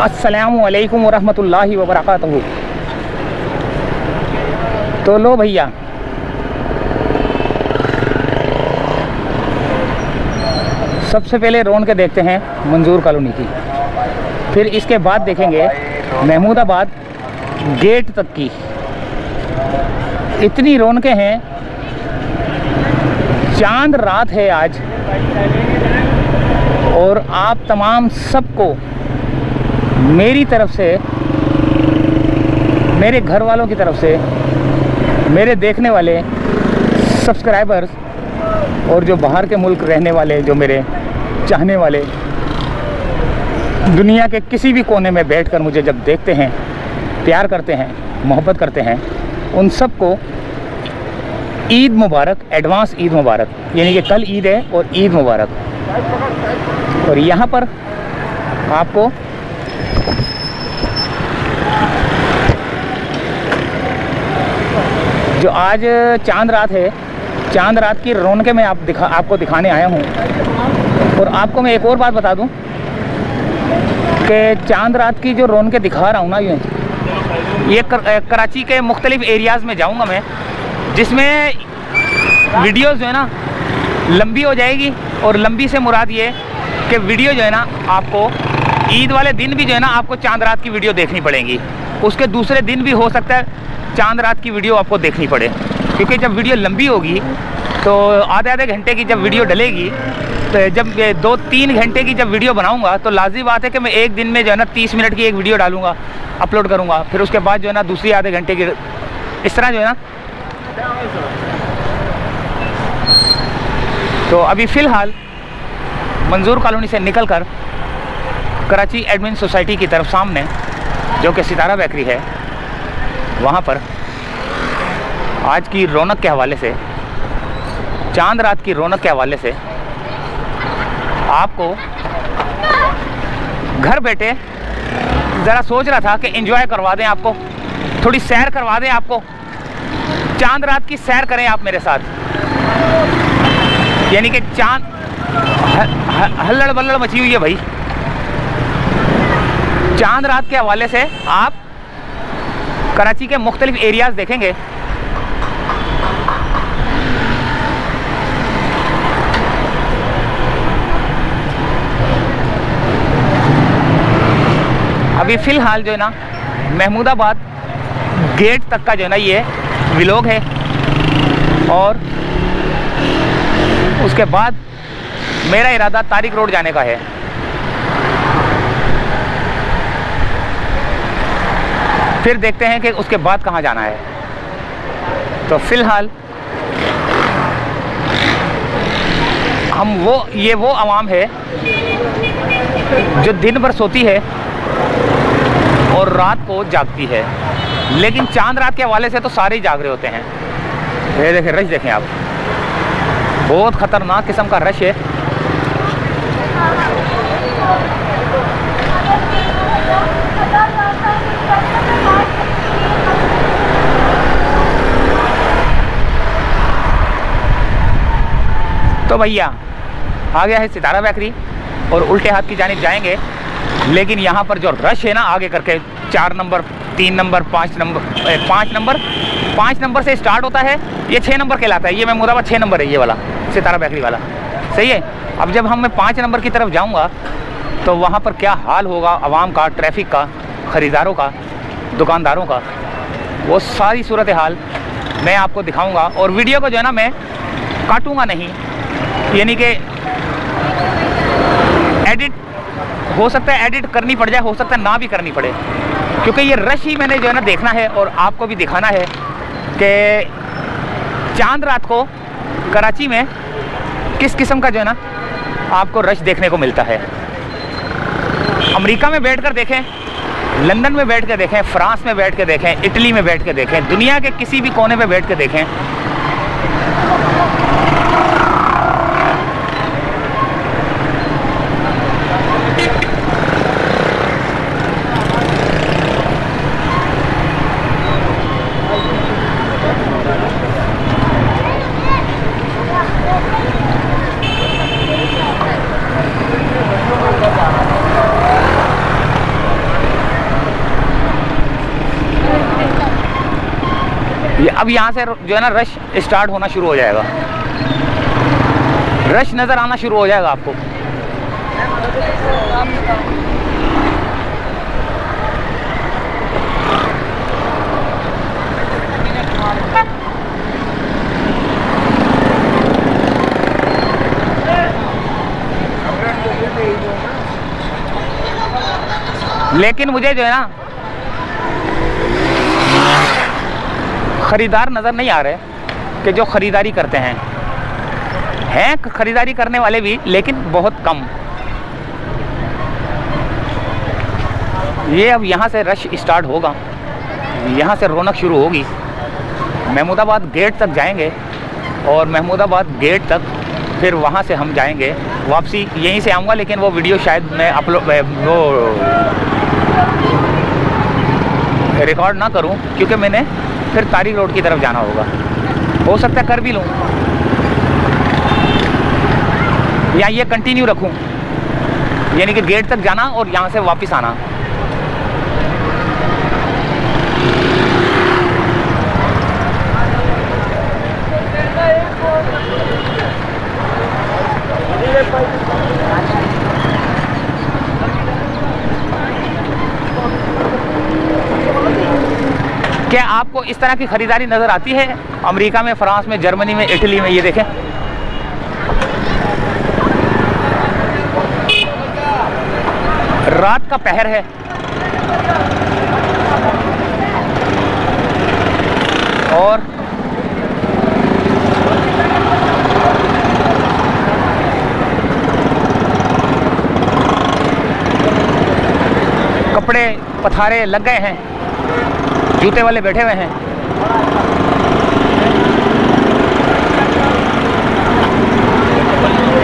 अस्सलामु अलैकुम वरहमतुल्लाहि वबरकातुहू। तो लो भैया, सबसे पहले रौनकें देखते हैं मंजूर कॉलोनी की, फिर इसके बाद देखेंगे महमूदाबाद गेट तक की। इतनी रौनकें हैं, चांद रात है आज, और आप तमाम सबको मेरी तरफ से, मेरे घर वालों की तरफ से, मेरे देखने वाले सब्सक्राइबर्स और जो बाहर के मुल्क रहने वाले, जो मेरे चाहने वाले, दुनिया के किसी भी कोने में बैठकर मुझे जब देखते हैं, प्यार करते हैं, मोहब्बत करते हैं, उन सबको ईद मुबारक, एडवांस ईद मुबारक। यानी कि कल ईद है और ईद मुबारक। और यहाँ पर आपको जो आज चांद रात है, चांद रात की रौनकें मैं आपको दिखाने आया हूँ। और आपको मैं एक और बात बता दूँ कि चांद रात की जो रौनकें दिखा रहा हूँ ना, ये कराची के मुख्तलिफ एरियाज़ में जाऊँगा मैं, जिसमें वीडियोज़ जो है ना लंबी हो जाएगी। और लंबी से मुराद ये कि वीडियो जो है ना आपको ईद वाले दिन भी जो है ना आपको चांद रात की वीडियो देखनी पड़ेगी। उसके दूसरे दिन भी हो सकता है चांद रात की वीडियो आपको देखनी पड़े, क्योंकि जब वीडियो लंबी होगी तो आधे घंटे की जब वीडियो डलेगी, तो जब 2-3 घंटे की जब वीडियो बनाऊंगा तो लाज़िम बात है कि मैं एक दिन में जो है ना 30 मिनट की एक वीडियो डालूंगा, अपलोड करूंगा। फिर उसके बाद जो है ना दूसरी आधे घंटे की, इस तरह जो है ना। तो अभी फ़िलहाल मंजूर कॉलोनी से निकलकर कराची एडमिन सोसाइटी की तरफ सामने, जो कि सितारा बेकरी है, वहाँ पर आज की रौनक के हवाले से, चांद रात की रौनक के हवाले से आपको घर बैठे ज़रा सोच रहा था कि एंजॉय करवा दें, आपको थोड़ी सैर करवा दें, आपको चांद रात की सैर करें आप मेरे साथ। यानी कि चांद हल्लड़ बल्लड़ मची हुई है भाई। चांद रात के हवाले से आप कराची के मुख्तलिफ एरियाज़ देखेंगे। अभी फ़िलहाल जो है ना महमूदाबाद गेट तक का जो है ना ये व्लॉग है, और उसके बाद मेरा इरादा तारिक रोड जाने का है। फिर देखते हैं कि उसके बाद कहाँ जाना है। तो फ़िलहाल ये वो आवाम है जो दिन भर सोती है और रात को जागती है, लेकिन चांद रात के हवाले से तो सारे ही जाग रहे होते हैं। ये देखें, रश देखें आप, बहुत ख़तरनाक किस्म का रश है। तो भैया आ गया है सितारा बेकरी, और उल्टे हाथ की जानिब जाएंगे, लेकिन यहाँ पर जो रश है ना आगे करके 4 नंबर, 3 नंबर, 5 नंबर से स्टार्ट होता है, ये 6 नंबर कहलाता है। ये महमूदाबाद 6 नंबर है, ये वाला सितारा बेकरी वाला, सही है। अब जब मैं 5 नंबर की तरफ जाऊँगा तो वहाँ पर क्या हाल होगा आवाम का, ट्रैफिक का, ख़रीदारों का, दुकानदारों का, वो सारी सूरत हाल मैं आपको दिखाऊँगा। और वीडियो को जो है ना मैं काटूँगा नहीं, यानी कि एडिट हो सकता है, एडिट करनी पड़ जाए, हो सकता है ना भी करनी पड़े, क्योंकि ये रश ही मैंने जो है ना देखना है और आपको भी दिखाना है कि चांद रात को कराची में किस किस्म का जो है ना आपको रश देखने को मिलता है। अमेरिका में बैठकर देखें, लंदन में बैठ कर देखें, फ्रांस में बैठ कर देखें, इटली में बैठ कर देखें, दुनिया के किसी भी कोने में बैठ कर देखें, अब यहाँ से जो है ना रश स्टार्ट होना शुरू हो जाएगा, रश नज़र आना शुरू हो जाएगा आपको। लेकिन मुझे जो है ना ख़रीदार नज़र नहीं आ रहे कि जो ख़रीदारी करते हैं ख़रीदारी करने वाले भी, लेकिन बहुत कम। ये अब यहाँ से रश स्टार्ट होगा, यहाँ से रौनक शुरू होगी। महमूदाबाद गेट तक जाएंगे और महमूदाबाद गेट तक फिर वहाँ से हम जाएंगे वापसी। यहीं से आऊँगा, लेकिन वो वीडियो शायद मैं अपलोड वो रिकॉर्ड ना करूं, क्योंकि मैंने फिर तारिक रोड की तरफ जाना होगा। हो सकता है कर भी लूं या ये कंटिन्यू रखूं, यानी कि गेट तक जाना और यहां से वापस आना। क्या आपको इस तरह की ख़रीदारी नज़र आती है अमेरिका में, फ्रांस में, जर्मनी में, इटली में? ये देखें, रात का पहर है और कपड़े पथारे लग गए हैं, जूते वाले बैठे हुए हैं।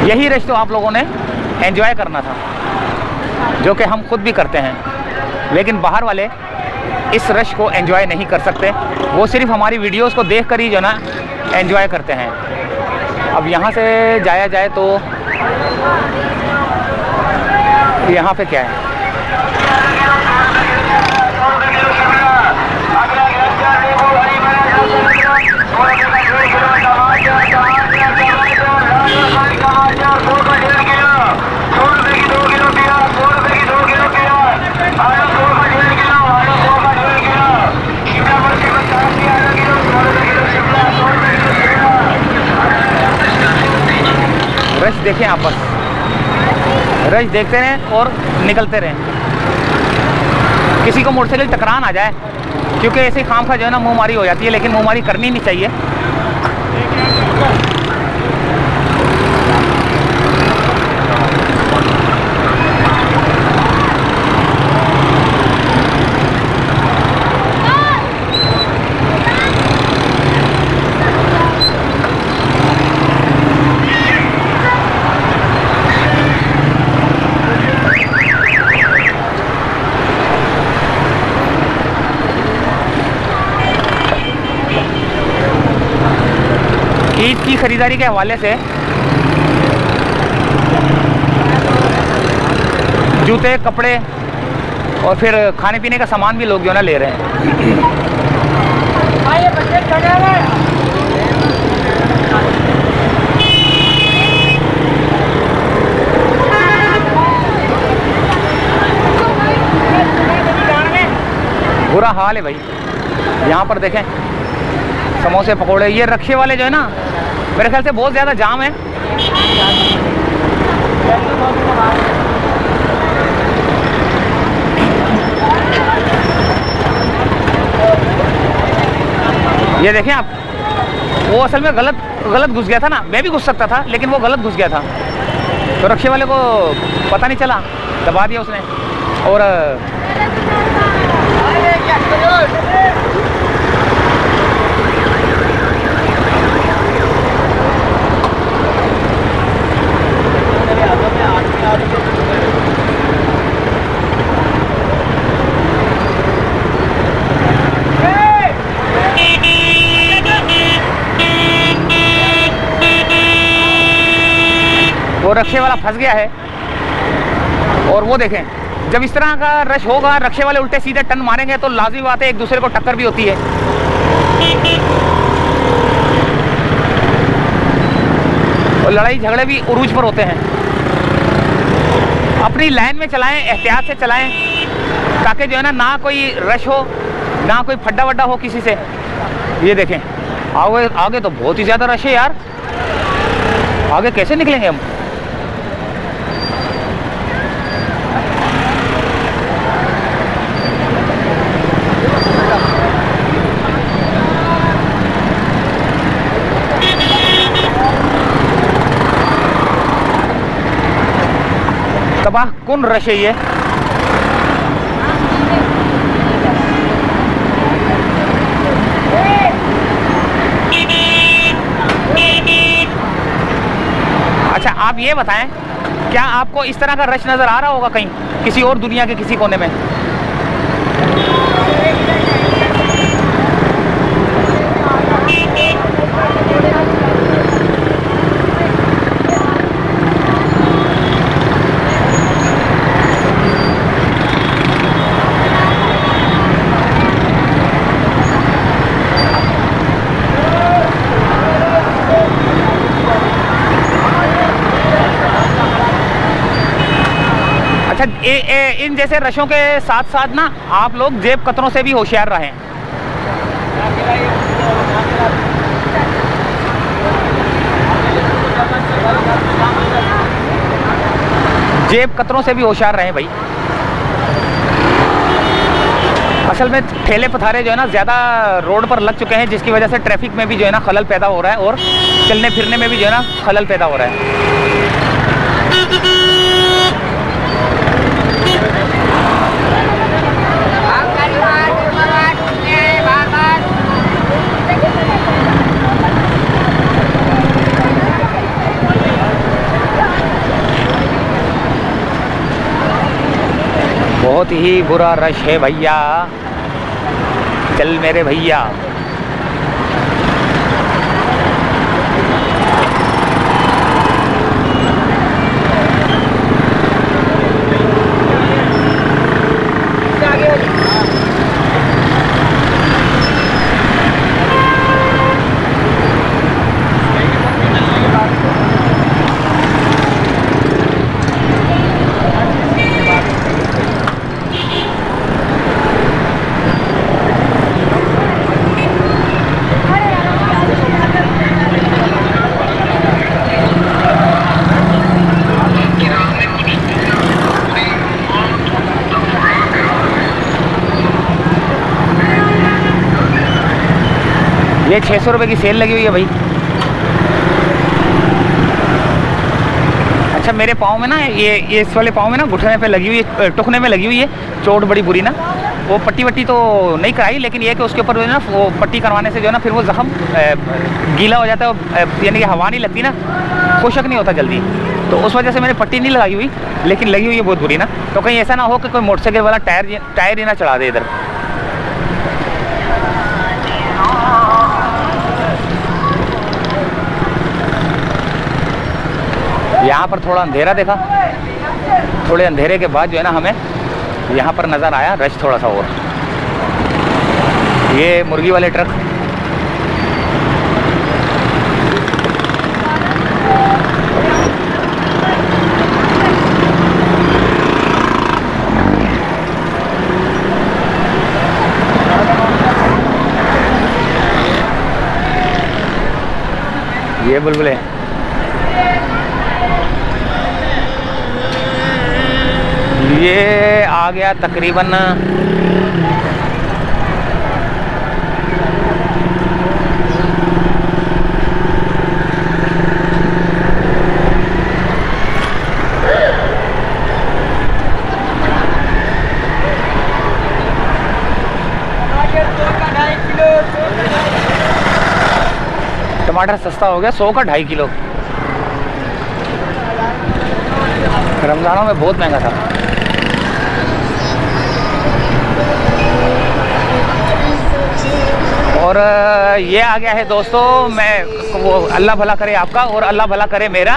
यही रश तो आप लोगों ने एंजॉय करना था, जो कि हम खुद भी करते हैं, लेकिन बाहर वाले इस रश को एंजॉय नहीं कर सकते। वो सिर्फ हमारी वीडियोस को देखकर ही जो ना एंजॉय करते हैं। अब यहाँ से जाया जाए तो यहाँ पे क्या है? रश देखें आप, बस रश देखते रहें और निकलते रहें। किसी को मोटरसाइकिल टकरान आ जाए, क्योंकि ऐसे खाम खा जो है ना मुँहमारी हो जाती है, लेकिन मुँहमारी करनी नहीं चाहिए। ईद की ख़रीदारी के हवाले से जूते, कपड़े और फिर खाने पीने का सामान भी लोग जो है ना ले रहे हैं। बुरा हाल है भाई। यहाँ पर देखें समोसे, पकोड़े, ये रक्शे वाले जो है ना, मेरे ख्याल से बहुत ज़्यादा जाम है। ये देखें आप, वो असल में गलत घुस गया था ना, मैं भी घुस सकता था, लेकिन वो गलत घुस गया था, तो रक्शे वाले को पता नहीं चला, दबा दिया उसने। और वो रक्शे वाला फंस गया है। और वो देखें, जब इस तरह का रश होगा, रक्शे वाले उल्टे सीधे टर्न मारेंगे तो लाजिमी बात है एक दूसरे को टक्कर भी होती है। और लड़ाई झगड़े भी उरूज पर होते हैं। अपनी लाइन में चलाएं, एहतियात से चलाएं, ताकि जो है ना कोई रश हो, ना कोई फड्डा वड्डा हो किसी से। ये देखें आगे तो बहुत ही ज़्यादा रश है यार, आगे कैसे निकलेंगे हम? तबाह कुन रश है ये। अच्छा आप ये बताएं, क्या आपको इस तरह का रश नज़र आ रहा होगा कहीं किसी और दुनिया के किसी कोने में? इन जैसे रशों के साथ साथ ना आप लोग जेब कतरों से भी होशियार रहें। जेब कतरों से भी होशियार रहें भाई। असल में ठेले पथारे जो है ना ज़्यादा रोड पर लग चुके हैं, जिसकी वजह से ट्रैफिक में भी जो है ना खलल पैदा हो रहा है और चलने फिरने में भी जो है ना खलल पैदा हो रहा है। बहुत ही बुरा रश है भैया, चल मेरे भैया। ये 600 रुपये की सेल लगी हुई है भाई। अच्छा मेरे पाँव में ना ये इस वाले पाँव में ना घुटने पे लगी हुई है, टुकने में लगी हुई है चोट बड़ी बुरी ना। वो पट्टी वट्टी तो नहीं कराई, लेकिन ये कि उसके ऊपर जो है ना वो पट्टी करवाने से जो है ना फिर वो ज़ख्म गीला हो जाता है, यानी कि हवा नहीं लगती ना, खुशक नहीं होता जल्दी, तो उस वजह से मैंने पट्टी नहीं लगाई हुई, लेकिन लगी हुई है बहुत बुरी ना। तो कहीं ऐसा ना हो कि कोई मोटरसाइकिल वाला टायर ही ना चढ़ा दे इधर। यहाँ पर थोड़ा अंधेरा देखा, थोड़े अंधेरे के बाद जो है ना हमें यहाँ पर नज़र आया रश थोड़ा सा और। ये मुर्गी वाले ट्रक, ये बुलबुले, ये आ गया तकरीबन टमाटर सस्ता हो गया, 100 का 2.5 किलो। रमज़ानों में बहुत महंगा था। और ये आ गया है दोस्तों, मैं वो अल्लाह भला करे आपका और अल्लाह भला करे मेरा,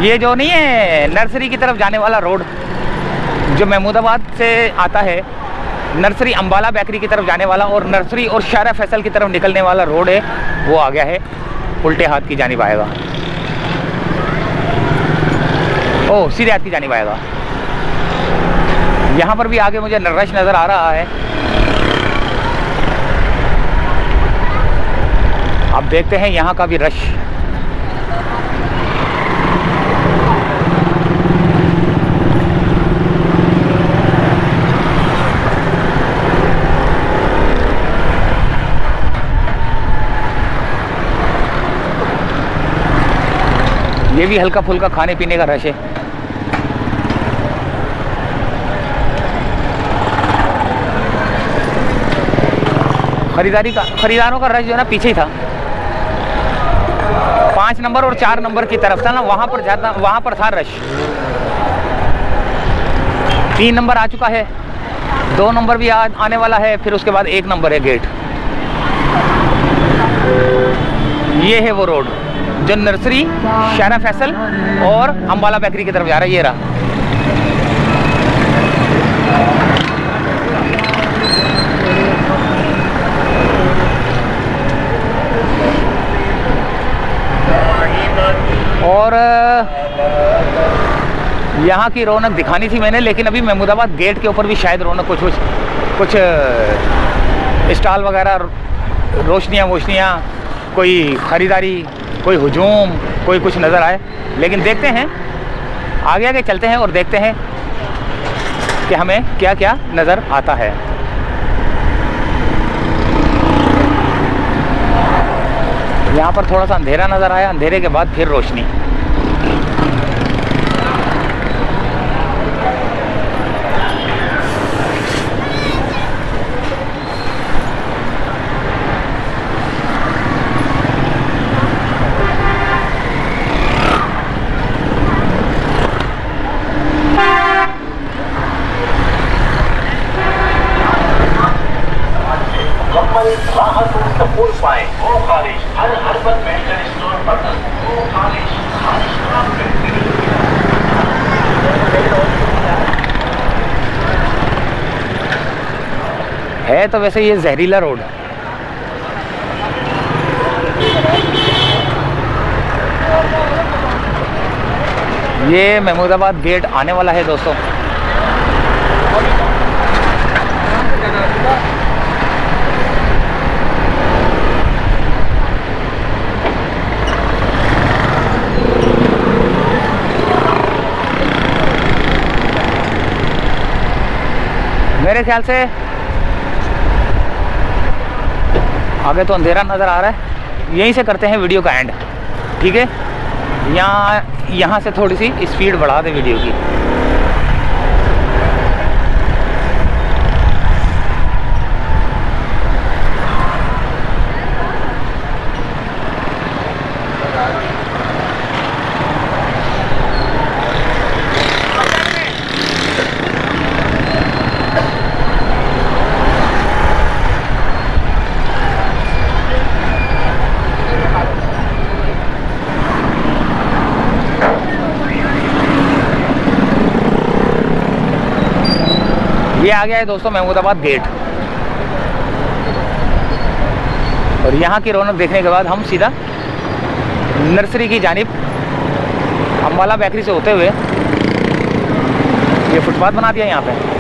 ये जो नहीं है नर्सरी की तरफ जाने वाला रोड जो महमूदाबाद से आता है, नर्सरी अम्बाला बेकरी की तरफ जाने वाला और नर्सरी और शारा फैसल की तरफ निकलने वाला रोड है वो आ गया है, उल्टे हाथ की जानिब आएगा। ओ सीधे हाथ की जानिब आएगा। यहाँ पर भी आगे मुझे रश नज़र आ रहा है। अब देखते हैं यहाँ का भी रश। ये भी हल्का फुल्का खाने पीने का रश है। खरीदारों का रश जो है ना पीछे ही था। 5 नंबर और 4 नंबर की तरफ था ना, वहाँ पर था रश। 3 नंबर आ चुका है, 2 नंबर भी आने वाला है, फिर उसके बाद 1 नंबर है गेट। ये है वो रोड जो नर्सरी, शारा फैसल और अम्बाला बेकरी की तरफ जा रहा है। ये रहा। और यहाँ की रौनक दिखानी थी मैंने, लेकिन अभी महमूदाबाद गेट के ऊपर भी शायद रौनक कुछ स्टॉल वगैरह, रोशनियाँ, कोई ख़रीदारी, कोई हुजूम, कोई कुछ नज़र आए। लेकिन देखते हैं, आगे चलते हैं और देखते हैं कि हमें क्या क्या नज़र आता है। यहाँ पर थोड़ा सा अंधेरा नज़र आया, अंधेरे के बाद फिर रोशनी। है तो वैसे ये जहरीला रोड। ये महमूदाबाद गेट आने वाला है दोस्तों। मेरे ख्याल से आगे तो अंधेरा नज़र आ रहा है, यहीं से करते हैं वीडियो का एंड, ठीक है। यहाँ से थोड़ी सी स्पीड बढ़ा दे वीडियो की। ये आ गया है दोस्तों महमूदाबाद गेट, और यहाँ की रौनक देखने के बाद हम सीधा नर्सरी की जानिब अम्बाला बेकरी से होते हुए ये फुटपाथ बना दिया यहाँ पे।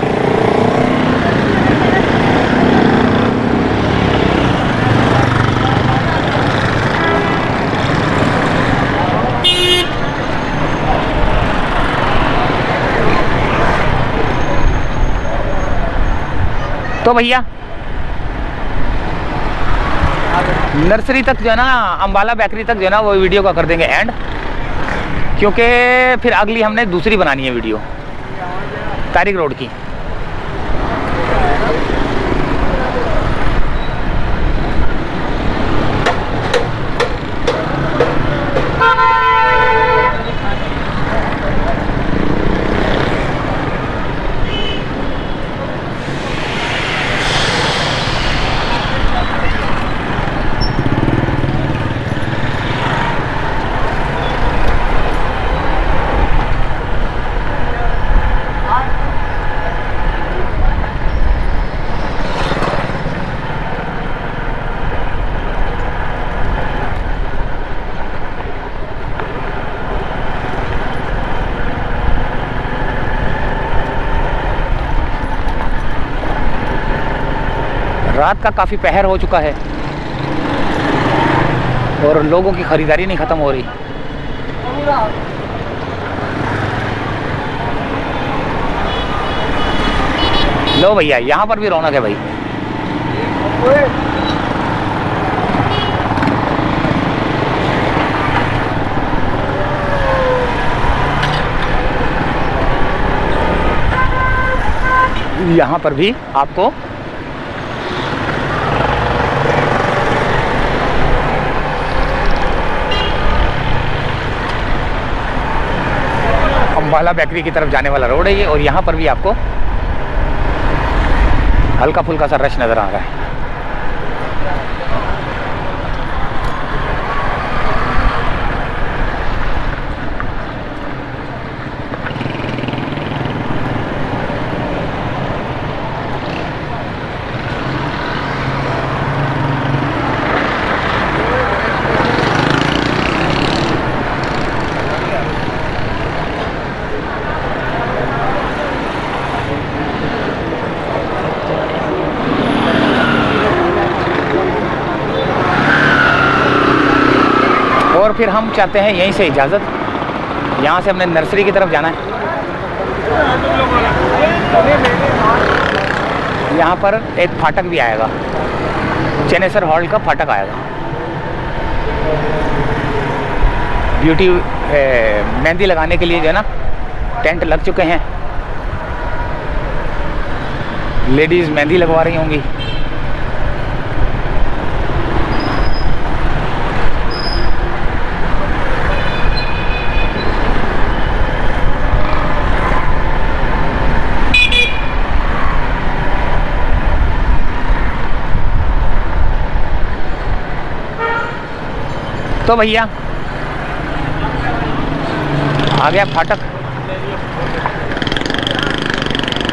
तो भैया नर्सरी तक जो है ना, अम्बाला बेकरी तक जो है ना, वो वीडियो का कर देंगे एंड, क्योंकि फिर अगली हमने दूसरी बनानी है वीडियो तारिक रोड की। रात का काफ़ी पहर हो चुका है और लोगों की ख़रीदारी नहीं ख़त्म हो रही। लो भैया, यहाँ पर भी रौनक है भाई। यहाँ पर भी आपको अम्बाला बेकरी की तरफ जाने वाला रोड है ये, और यहाँ पर भी आपको हल्का फुल्का सा रश नज़र आ रहा है। और फिर हम चाहते हैं यहीं से इजाज़त, यहाँ से हमने नर्सरी की तरफ जाना है। यहाँ पर एक फाटक भी आएगा, चेनेसर हॉल का फाटक आएगा। ब्यूटी मेहंदी लगाने के लिए जो है ना टेंट लग चुके हैं, लेडीज़ मेहंदी लगवा रही होंगी। तो भैया आ गया फाटक,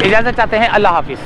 इजाज़त चाहते हैं, अल्लाह हाफिज़।